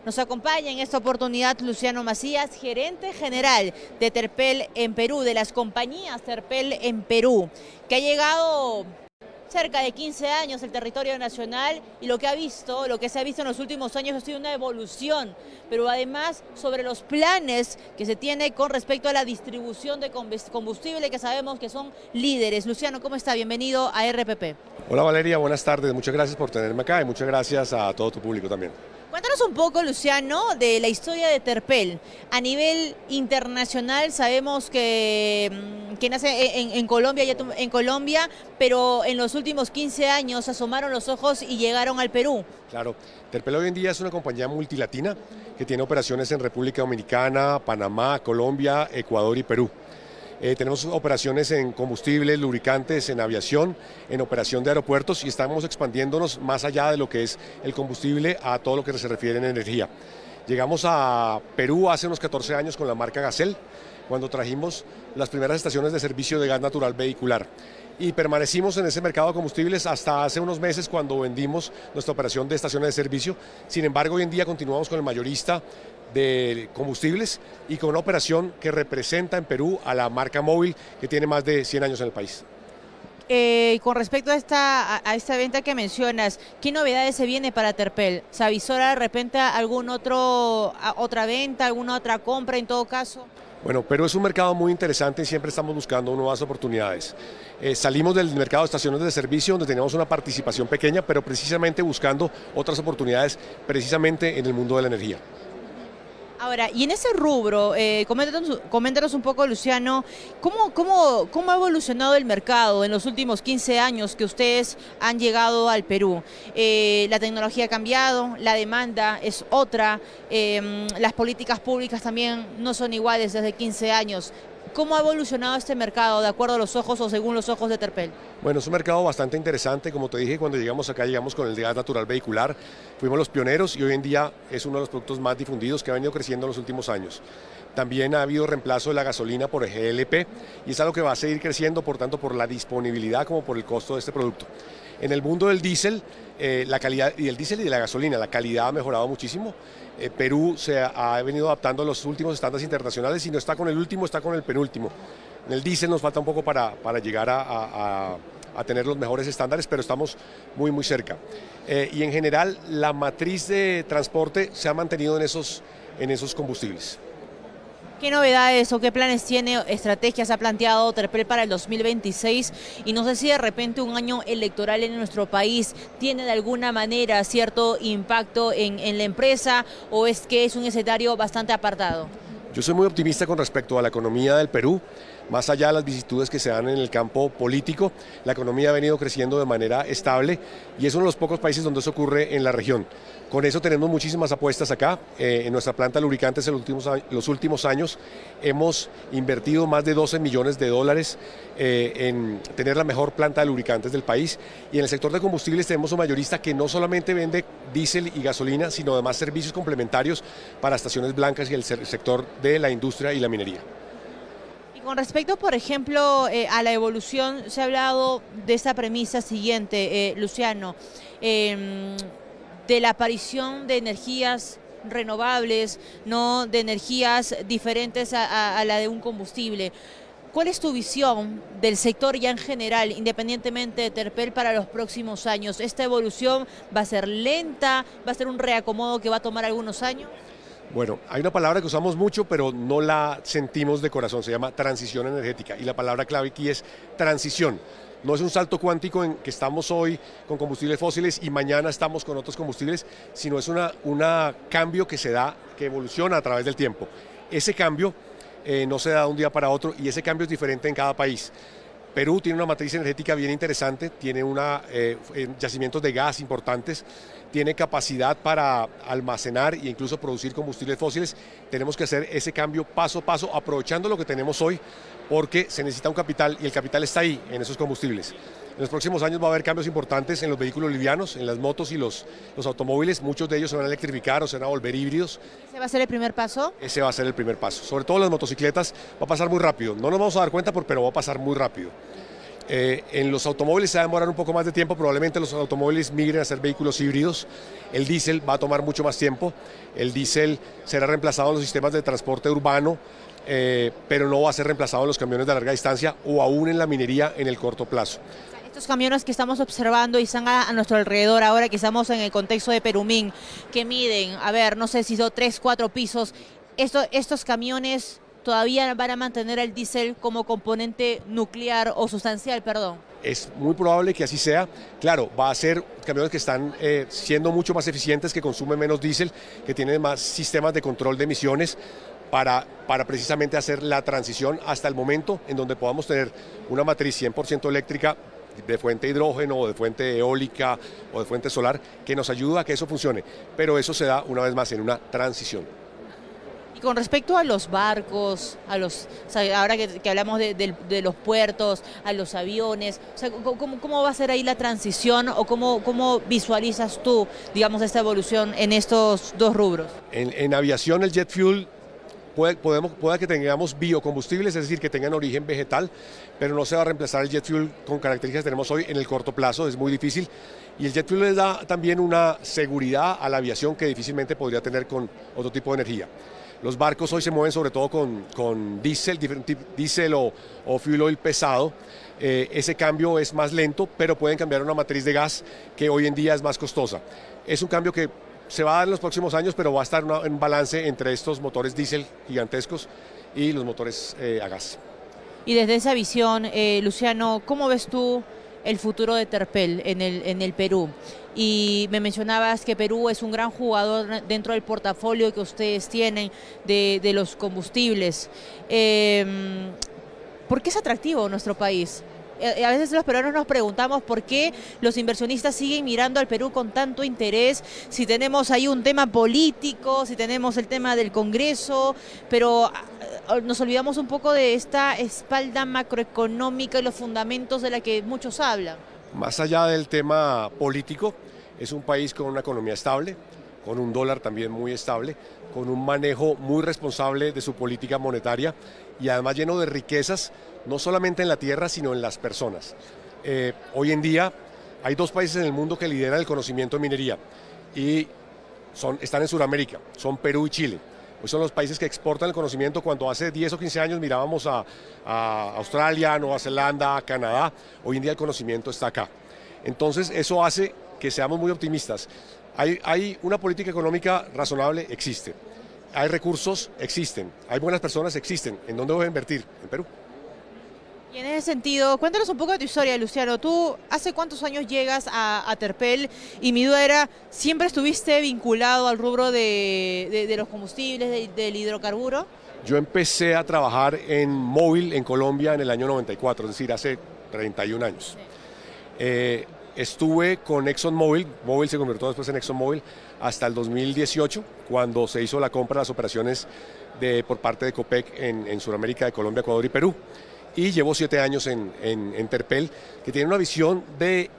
Nos acompaña en esta oportunidad Luciano Macías, gerente general de Terpel en Perú, de las compañías Terpel en Perú, que ha llegado cerca de 15 años al territorio nacional y lo que se ha visto en los últimos años ha sido una evolución, pero además sobre los planes que se tiene con respecto a la distribución de combustible, que sabemos que son líderes. Luciano, ¿cómo está? Bienvenido a RPP. Hola Valeria, buenas tardes, muchas gracias por tenerme acá y muchas gracias a todo tu público también. Cuéntanos un poco, Luciano, de la historia de Terpel. A nivel internacional sabemos que nace en Colombia, pero en los últimos 15 años asomaron los ojos y llegaron al Perú. Claro, Terpel hoy en día es una compañía multilatina que tiene operaciones en República Dominicana, Panamá, Colombia, Ecuador y Perú. Tenemos operaciones en combustibles, lubricantes, en aviación, en operación de aeropuertos y estamos expandiéndonos más allá de lo que es el combustible a todo lo que se refiere en energía. Llegamos a Perú hace unos 14 años con la marca Gasel, cuando trajimos las primeras estaciones de servicio de gas natural vehicular. Y permanecimos en ese mercado de combustibles hasta hace unos meses cuando vendimos nuestra operación de estaciones de servicio. Sin embargo, hoy en día continuamos con el mayorista de combustibles y con una operación que representa en Perú a la marca Móvil, que tiene más de 100 años en el país. Con respecto a esta venta que mencionas, ¿qué novedades se viene para Terpel? ¿Se avisora de repente otra venta, alguna otra compra en todo caso? Bueno, Perú es un mercado muy interesante y siempre estamos buscando nuevas oportunidades. Salimos del mercado de estaciones de servicio donde teníamos una participación pequeña, pero precisamente buscando otras oportunidades precisamente en el mundo de la energía. Ahora, y en ese rubro, coméntanos un poco, Luciano, ¿cómo ha evolucionado el mercado en los últimos 15 años que ustedes han llegado al Perú? La tecnología ha cambiado, la demanda es otra, las políticas públicas también no son iguales desde 15 años. ¿Cómo ha evolucionado este mercado de acuerdo a los ojos o según los ojos de Terpel? Bueno, es un mercado bastante interesante, como te dije, cuando llegamos acá llegamos con el gas natural vehicular, fuimos los pioneros y hoy en día es uno de los productos más difundidos que ha venido creciendo en los últimos años. También ha habido reemplazo de la gasolina por GLP y es algo que va a seguir creciendo, por tanto, por la disponibilidad como por el costo de este producto. En el mundo del diésel, la calidad y del diésel y de la gasolina, la calidad ha mejorado muchísimo. Perú se ha venido adaptando a los últimos estándares internacionales y no está con el último, está con el penúltimo. En el diésel nos falta un poco para llegar a tener los mejores estándares, pero estamos muy cerca. Y en general la matriz de transporte se ha mantenido en esos combustibles. ¿Qué novedades o qué planes tiene, estrategias ha planteado Terpel para el 2026? Y no sé si de repente un año electoral en nuestro país tiene de alguna manera cierto impacto en la empresa o es que es un escenario bastante apartado. Yo soy muy optimista con respecto a la economía del Perú. Más allá de las vicisitudes que se dan en el campo político, la economía ha venido creciendo de manera estable y es uno de los pocos países donde eso ocurre en la región. Con eso tenemos muchísimas apuestas acá. En nuestra planta de lubricantes en los últimos años hemos invertido más de 12 millones de dólares en tener la mejor planta de lubricantes del país. Y en el sector de combustibles tenemos un mayorista que no solamente vende diésel y gasolina, sino además servicios complementarios para estaciones blancas y el sector de la industria y la minería. Con respecto, por ejemplo, a la evolución, se ha hablado de esta premisa siguiente, Luciano, de la aparición de energías renovables, ¿no? De energías diferentes a la de un combustible. ¿Cuál es tu visión del sector ya en general, independientemente de Terpel, para los próximos años? ¿Esta evolución va a ser lenta? ¿Va a ser un reacomodo que va a tomar algunos años? Bueno, hay una palabra que usamos mucho, pero no la sentimos de corazón, se llama transición energética y la palabra clave aquí es transición. No es un salto cuántico en que estamos hoy con combustibles fósiles y mañana estamos con otros combustibles, sino es un cambio que se da, que evoluciona a través del tiempo. Ese cambio no se da de un día para otro y ese cambio es diferente en cada país. Perú tiene una matriz energética bien interesante, tiene yacimientos de gas importantes, tiene capacidad para almacenar e incluso producir combustibles fósiles. Tenemos que hacer ese cambio paso a paso, aprovechando lo que tenemos hoy, porque se necesita un capital y el capital está ahí, en esos combustibles. En los próximos años va a haber cambios importantes en los vehículos livianos, en las motos y los automóviles. Muchos de ellos se van a electrificar o se van a volver híbridos. ¿Ese va a ser el primer paso? Ese va a ser el primer paso. Sobre todo las motocicletas va a pasar muy rápido. No nos vamos a dar cuenta, pero va a pasar muy rápido. En los automóviles se va a demorar un poco más de tiempo, probablemente los automóviles migren a ser vehículos híbridos. El diésel va a tomar mucho más tiempo. El diésel será reemplazado en los sistemas de transporte urbano, pero no va a ser reemplazado en los camiones de larga distancia o aún en la minería en el corto plazo. Estos camiones que estamos observando y están a nuestro alrededor ahora que estamos en el contexto de Perumín, que miden, a ver, no sé si son 3, 4 pisos, estos camiones todavía van a mantener el diésel como componente nuclear o sustancial, perdón. Es muy probable que así sea. Claro, va a ser camiones que están siendo mucho más eficientes, que consumen menos diésel, que tienen más sistemas de control de emisiones para precisamente hacer la transición hasta el momento en donde podamos tener una matriz 100% eléctrica de fuente de hidrógeno o de fuente eólica o de fuente solar que nos ayuda a que eso funcione. Pero eso se da una vez más en una transición. Con respecto a los barcos, o sea, ahora que hablamos de los puertos, a los aviones, o sea, ¿cómo va a ser ahí la transición o cómo visualizas tú, digamos, esta evolución en estos dos rubros? En aviación el jet fuel pueda que tengamos biocombustibles, es decir, que tengan origen vegetal, pero no se va a reemplazar el jet fuel con características que tenemos hoy en el corto plazo, es muy difícil. Y el jet fuel le da también una seguridad a la aviación que difícilmente podría tener con otro tipo de energía. Los barcos hoy se mueven sobre todo con diésel o fuel oil pesado. Ese cambio es más lento, pero pueden cambiar a una matriz de gas que hoy en día es más costosa. Es un cambio que se va a dar en los próximos años, pero va a estar en balance entre estos motores diésel gigantescos y los motores a gas. Y desde esa visión, Luciano, ¿cómo ves tú el futuro de Terpel en el Perú? Y me mencionabas que Perú es un gran jugador dentro del portafolio que ustedes tienen de los combustibles. ¿Por qué es atractivo nuestro país? A veces los peruanos nos preguntamos por qué los inversionistas siguen mirando al Perú con tanto interés, si tenemos ahí un tema político, si tenemos el tema del Congreso, pero nos olvidamos un poco de esta espalda macroeconómica y los fundamentos de la que muchos hablan. Más allá del tema político, es un país con una economía estable, con un dólar también muy estable, con un manejo muy responsable de su política monetaria y además lleno de riquezas, no solamente en la tierra, sino en las personas. Hoy en día hay 2 países en el mundo que lideran el conocimiento de minería y están en Sudamérica, son Perú y Chile. Hoy son los países que exportan el conocimiento cuando hace 10 o 15 años mirábamos a Australia, Nueva Zelanda, Canadá. Hoy en día el conocimiento está acá. Entonces eso hace que seamos muy optimistas. Hay una política económica razonable, existe. Hay recursos, existen. Hay buenas personas, existen. ¿En dónde voy a invertir? En Perú. Y en ese sentido, cuéntanos un poco de tu historia, Luciano. ¿Tú hace cuántos años llegas a Terpel? Y mi duda era, ¿siempre estuviste vinculado al rubro de los combustibles, del hidrocarburo? Yo empecé a trabajar en móvil en Colombia en el año 94, es decir, hace 31 años. Sí. Estuve con ExxonMobil, Mobil se convirtió después en ExxonMobil, hasta el 2018, cuando se hizo la compra de las operaciones por parte de Copec en Sudamérica, de Colombia, Ecuador y Perú. Y llevo 7 años en Terpel, que tiene una visión de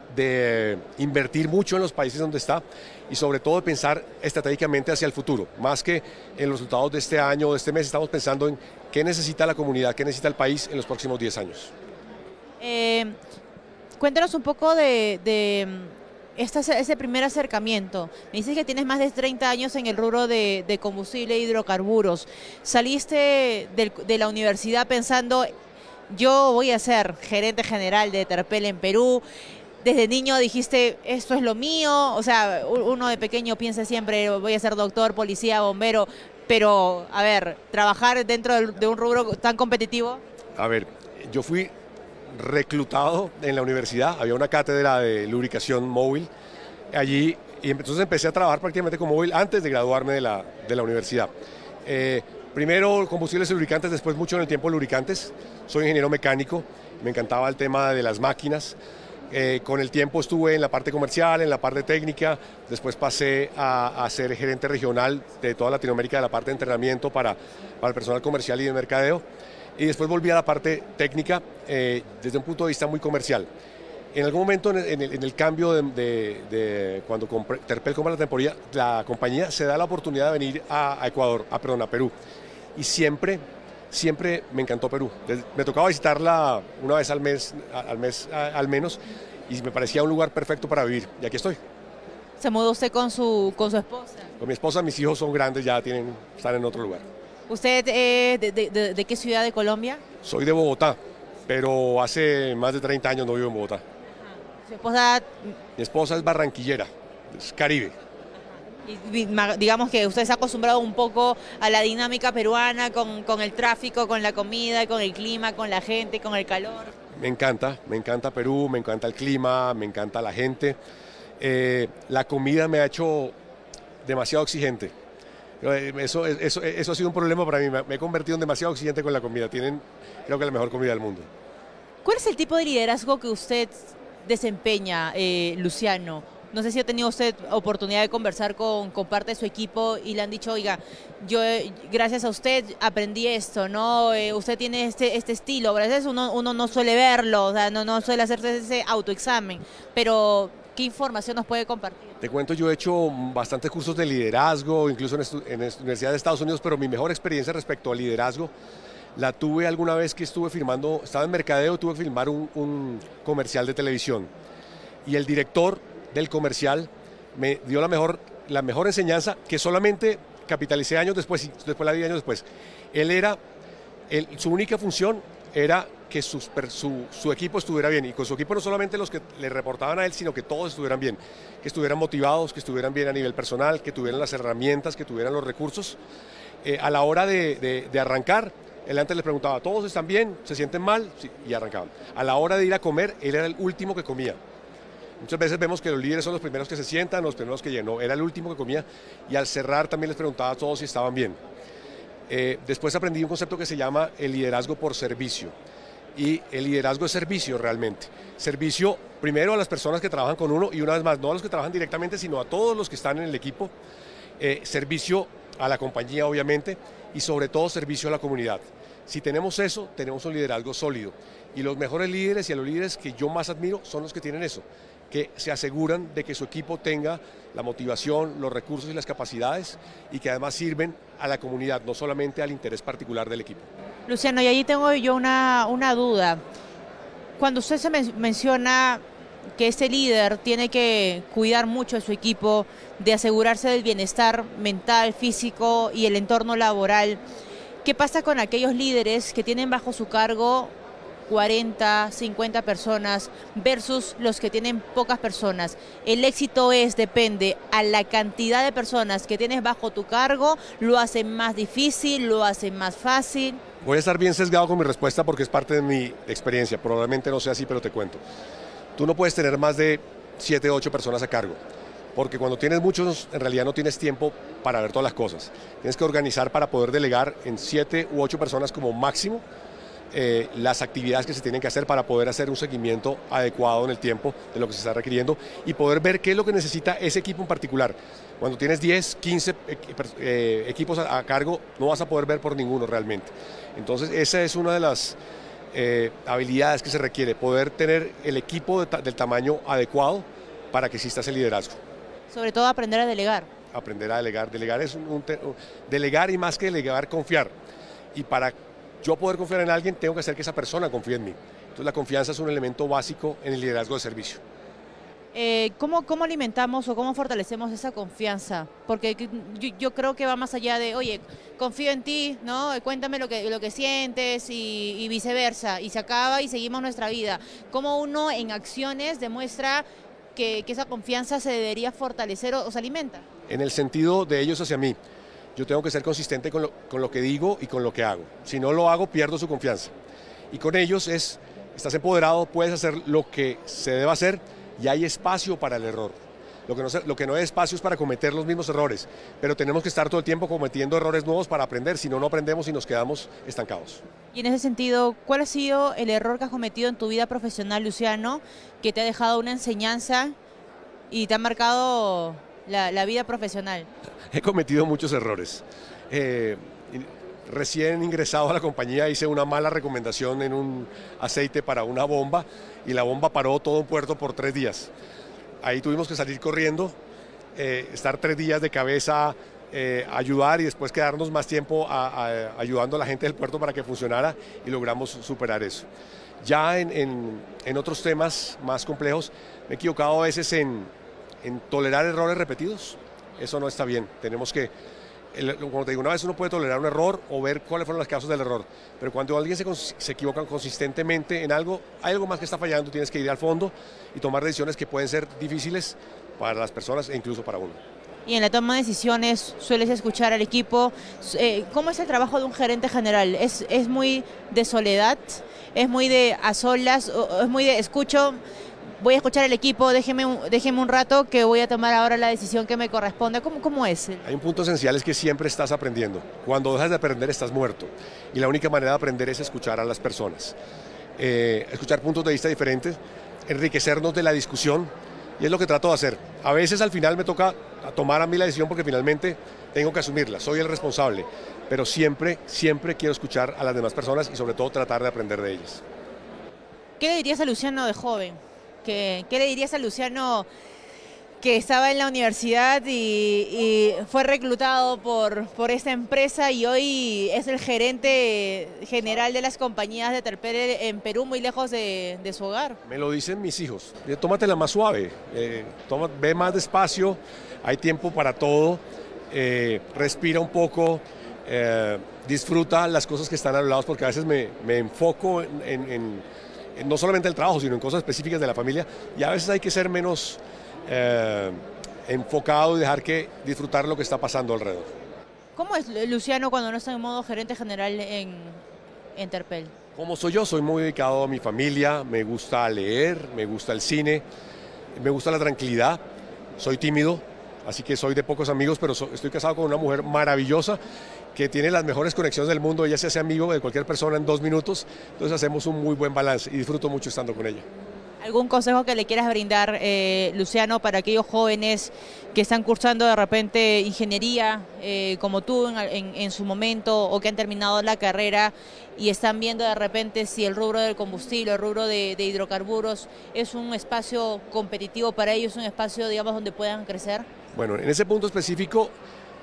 invertir mucho en los países donde está y sobre todo de pensar estratégicamente hacia el futuro. Más que en los resultados de este año o de este mes, estamos pensando en qué necesita la comunidad, qué necesita el país en los próximos 10 años. Cuéntanos un poco de ese primer acercamiento. Me dices que tienes más de 30 años en el rubro de combustible e hidrocarburos. Saliste de la universidad pensando, yo voy a ser gerente general de Terpel en Perú. Desde niño dijiste, esto es lo mío. O sea, uno de pequeño piensa siempre, voy a ser doctor, policía, bombero. Pero, a ver, trabajar dentro de un rubro tan competitivo. A ver, yo fui reclutado en la universidad, había una cátedra de lubricación móvil allí y entonces empecé a trabajar prácticamente con móvil antes de graduarme de la universidad. Primero combustibles y lubricantes, después mucho en el tiempo lubricantes. Soy ingeniero mecánico, me encantaba el tema de las máquinas. Con el tiempo estuve en la parte comercial, en la parte técnica, después pasé a ser gerente regional de toda Latinoamérica de la parte de entrenamiento para el personal comercial y de mercadeo. Y después volví a la parte técnica desde un punto de vista muy comercial. En algún momento en el cambio cuando Terpel compra la compañía, se da la oportunidad de venir a Ecuador, a Perú. Y siempre siempre me encantó Perú. Me tocaba visitarla una vez al menos, y me parecía un lugar perfecto para vivir, y aquí estoy. ¿Se mudó usted con su esposa? Con mi esposa, mis hijos son grandes, ya están en otro lugar. ¿Usted de qué ciudad de Colombia? Soy de Bogotá, pero hace más de 30 años no vivo en Bogotá. ¿Su esposa? Mi esposa es barranquillera, es Caribe. Y digamos que usted se ha acostumbrado un poco a la dinámica peruana con el tráfico, con la comida, con el clima, con la gente, con el calor. Me encanta Perú, me encanta el clima, me encanta la gente. La comida me ha hecho demasiado exigente. Eso ha sido un problema para mí, me he convertido en demasiado exigente con la comida. Tienen, creo que, la mejor comida del mundo. ¿Cuál es el tipo de liderazgo que usted desempeña, Luciano? No sé si ha tenido usted oportunidad de conversar con parte de su equipo y le han dicho, oiga, yo gracias a usted aprendí esto, ¿no? Usted tiene este estilo, a veces uno no suele verlo, o sea, no suele hacerse ese autoexamen, pero ¿qué información nos puede compartir? Te cuento, yo he hecho bastantes cursos de liderazgo, incluso en universidades de Estados Unidos, pero mi mejor experiencia respecto al liderazgo la tuve alguna vez que estaba en mercadeo, tuve que filmar un comercial de televisión, y el director del comercial me dio la mejor enseñanza, que solamente capitalicé años después, y después la di años después. Su única función era que su equipo estuviera bien, y con su equipo no solamente los que le reportaban a él, sino que todos estuvieran bien, que estuvieran motivados, que estuvieran bien a nivel personal, que tuvieran las herramientas, que tuvieran los recursos. A la hora de arrancar, él antes les preguntaba, ¿todos están bien? ¿Se sienten mal? Sí, y arrancaban. A la hora de ir a comer, él era el último que comía. Muchas veces vemos que los líderes son los primeros que se sientan, los primeros que llegan. No, era el último que comía, y al cerrar también les preguntaba a todos si estaban bien. Después aprendí un concepto que se llama el liderazgo por servicio, y el liderazgo es servicio realmente. Servicio primero a las personas que trabajan con uno, y una vez más, no a los que trabajan directamente, sino a todos los que están en el equipo. Servicio a la compañía, obviamente, y sobre todo servicio a la comunidad. Si tenemos eso, tenemos un liderazgo sólido, y los mejores líderes y a los líderes que yo más admiro son los que tienen eso, que se aseguran de que su equipo tenga la motivación, los recursos y las capacidades, y que además sirven a la comunidad, no solamente al interés particular del equipo. Luciano, y allí tengo yo una duda. Cuando usted se menciona que este líder tiene que cuidar mucho de su equipo, de asegurarse del bienestar mental, físico y el entorno laboral, ¿qué pasa con aquellos líderes que tienen bajo su cargo 40, 50 personas versus los que tienen pocas personas? El éxito depende a la cantidad de personas que tienes bajo tu cargo, lo hace más difícil, lo hace más fácil. Voy a estar bien sesgado con mi respuesta porque es parte de mi experiencia, probablemente no sea así, pero te cuento. Tú no puedes tener más de 7 o 8 personas a cargo, porque cuando tienes muchos, en realidad no tienes tiempo para ver todas las cosas. Tienes que organizar para poder delegar en 7 u 8 personas como máximo las actividades que se tienen que hacer para poder hacer un seguimiento adecuado en el tiempo de lo que se está requiriendo, y poder ver qué es lo que necesita ese equipo en particular. Cuando tienes 10, 15 equipos a cargo, no vas a poder ver por ninguno realmente. Entonces esa es una de las habilidades que se requiere, poder tener el equipo del tamaño adecuado para que exista ese liderazgo. Sobre todo aprender a delegar. Aprender a delegar. Delegar es delegar, y más que delegar, confiar. Y para yo poder confiar en alguien, tengo que hacer que esa persona confíe en mí. Entonces la confianza es un elemento básico en el liderazgo de servicio. ¿Cómo alimentamos o cómo fortalecemos esa confianza? Porque yo creo que va más allá de, oye, confío en ti, ¿no? Cuéntame lo que sientes y viceversa. Y se acaba y seguimos nuestra vida. ¿Cómo uno en acciones demuestra que esa confianza se debería fortalecer o se alimenta? En el sentido de ellos hacia mí. Yo tengo que ser consistente con lo que digo y con lo que hago. Si no lo hago, pierdo su confianza. Y con ellos estás empoderado, puedes hacer lo que se debe hacer, y hay espacio para el error. Lo que no hay espacio es para cometer los mismos errores, pero tenemos que estar todo el tiempo cometiendo errores nuevos para aprender, si no, no aprendemos y nos quedamos estancados. Y en ese sentido, ¿cuál ha sido el error que has cometido en tu vida profesional, Luciano, que te ha dejado una enseñanza y te ha marcado la vida profesional? He cometido muchos errores. Recién ingresado a la compañía hice una mala recomendación en un aceite para una bomba, y la bomba paró todo un puerto por 3 días. Ahí tuvimos que salir corriendo, estar 3 días de cabeza ayudar y después quedarnos más tiempo ayudando a la gente del puerto para que funcionara y logramos superar eso. Ya en otros temas más complejos me he equivocado a veces en tolerar errores repetidos. Eso no está bien. Tenemos que, como te digo, una vez uno puede tolerar un error o ver cuáles fueron las causas del error, pero cuando alguien se equivoca consistentemente en algo, hay algo más que está fallando, tienes que ir al fondo y tomar decisiones que pueden ser difíciles para las personas e incluso para uno. Y en la toma de decisiones sueles escuchar al equipo. ¿Cómo es el trabajo de un gerente general? ¿Es muy de soledad? ¿Es muy de a solas? ¿O es muy de escucho? Voy a escuchar al equipo, déjeme un rato que voy a tomar ahora la decisión que me corresponde. ¿Cómo es? Hay un punto esencial, es que siempre estás aprendiendo. Cuando dejas de aprender estás muerto. Y la única manera de aprender es escuchar a las personas. Escuchar puntos de vista diferentes, enriquecernos de la discusión. Y es lo que trato de hacer. A veces al final me toca tomar a mí la decisión porque finalmente tengo que asumirla, soy el responsable. Pero siempre quiero escuchar a las demás personas y sobre todo tratar de aprender de ellas. ¿Qué le dirías a Luciano de joven? ¿Qué le dirías a Luciano que estaba en la universidad y fue reclutado por esta empresa y hoy es el gerente general de las compañías de Terpel en Perú, muy lejos de su hogar? Me lo dicen mis hijos, tómatela más suave, ve más despacio, hay tiempo para todo, respira un poco, disfruta las cosas que están a los lados, porque a veces me enfoco en no solamente el trabajo, sino en cosas específicas de la familia, y a veces hay que ser menos enfocado y dejar que disfrutar lo que está pasando alrededor. ¿Cómo es Luciano cuando no está en modo gerente general en Terpel? Como soy yo, soy muy dedicado a mi familia, me gusta leer, me gusta el cine, me gusta la tranquilidad, soy tímido, así que soy de pocos amigos, pero estoy casado con una mujer maravillosa que tiene las mejores conexiones del mundo, ella se hace amigo de cualquier persona en 2 minutos, entonces hacemos un muy buen balance y disfruto mucho estando con ella. ¿Algún consejo que le quieras brindar, Luciano, para aquellos jóvenes que están cursando de repente ingeniería, como tú en su momento, o que han terminado la carrera y están viendo de repente si el rubro del combustible, el rubro de hidrocarburos es un espacio competitivo para ellos, un espacio, digamos, donde puedan crecer? Bueno, en ese punto específico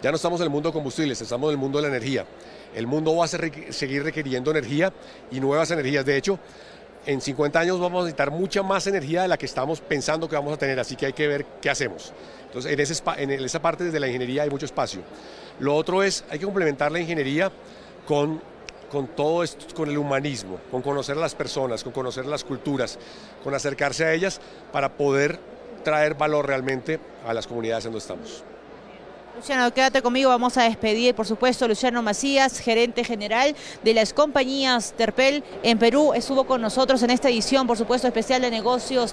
ya no estamos en el mundo de combustibles, estamos en el mundo de la energía. El mundo va a seguir requiriendo energía y nuevas energías. De hecho, en 50 años vamos a necesitar mucha más energía de la que estamos pensando que vamos a tener, así que hay que ver qué hacemos. Entonces, en esa parte de la ingeniería hay mucho espacio. Lo otro es, hay que complementar la ingeniería con todo esto, con el humanismo, con conocer a las personas, con conocer las culturas, con acercarse a ellas para poder traer valor realmente a las comunidades en donde estamos. Luciano, quédate conmigo, vamos a despedir, por supuesto, Luciano Macías, gerente general de las compañías Terpel en Perú, estuvo con nosotros en esta edición, por supuesto, especial de negocios.